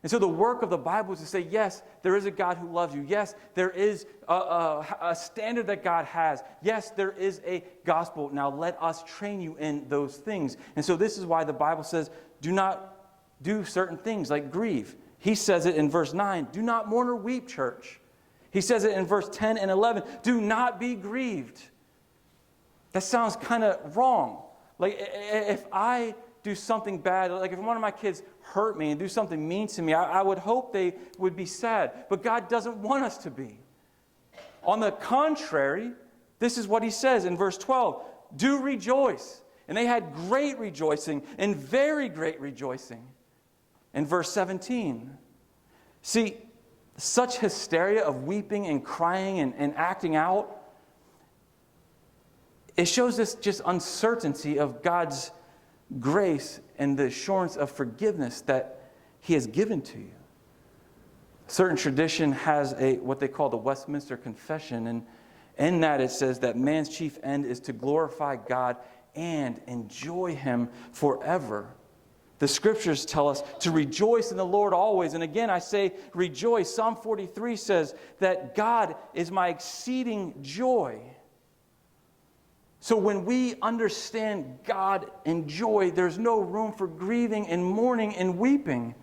And so the work of the Bible is to say, yes, there is a God who loves you. Yes, there is a standard that God has. Yes, there is a gospel. Now let us train you in those things. And so this is why the Bible says, do not do certain things like grieve. He says it in verse 9, do not mourn or weep, church. He says it in verse 10 and 11, do not be grieved. That sounds kind of wrong. Like if I do something bad, like if one of my kids hurt me and do something mean to me, I would hope they would be sad. But God doesn't want us to be. On the contrary, this is what he says in verse 12, do rejoice. And they had great rejoicing and very great rejoicing. In verse 17, see, such hysteria of weeping and crying and acting out, it shows this just uncertainty of God's grace and the assurance of forgiveness that he has given to you. A certain tradition has what they call the Westminster Confession, and in that it says that man's chief end is to glorify God and enjoy him forever. The scriptures tell us to rejoice in the Lord always. And again, I say rejoice. Psalm 43 says that God is my exceeding joy. So when we understand God and joy, there's no room for grieving and mourning and weeping.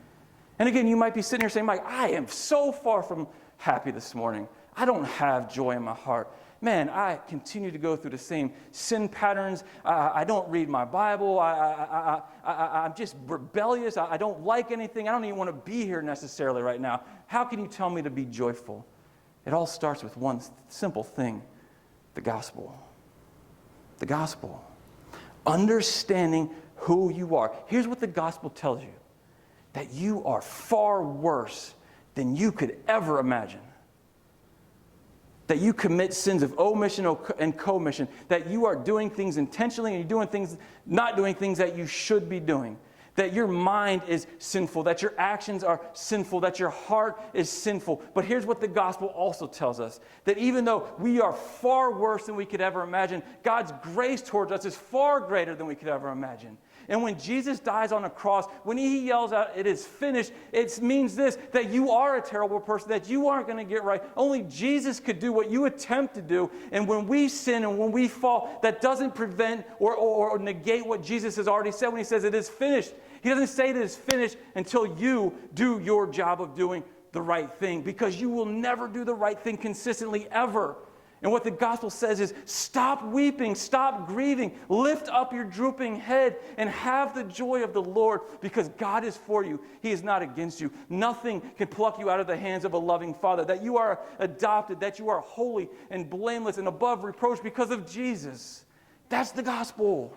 And again, you might be sitting here saying, Mike, I am so far from happy this morning. I don't have joy in my heart. Man, I continue to go through the same sin patterns. I don't read my Bible. I'm just rebellious. I don't like anything. I don't even want to be here necessarily right now. How can you tell me to be joyful? It all starts with one simple thing, the gospel. The gospel. Understanding who you are. Here's what the gospel tells you. That you are far worse than you could ever imagine. That you commit sins of omission and commission. That you are doing things intentionally and you're not doing things that you should be doing. That your mind is sinful. That your actions are sinful. That your heart is sinful. But here's what the gospel also tells us. That even though we are far worse than we could ever imagine, God's grace towards us is far greater than we could ever imagine. And when Jesus dies on a cross, when he yells out, it is finished, it means this, that you are a terrible person, that you aren't going to get right. Only Jesus could do what you attempt to do. And when we sin and when we fall, that doesn't prevent or negate what Jesus has already said when he says it is finished. He doesn't say it is finished until you do your job of doing the right thing, because you will never do the right thing consistently ever. And what the gospel says is, stop weeping, stop grieving, lift up your drooping head and have the joy of the Lord, because God is for you. He is not against you. Nothing can pluck you out of the hands of a loving Father. That you are adopted, that you are holy and blameless and above reproach because of Jesus. That's the gospel.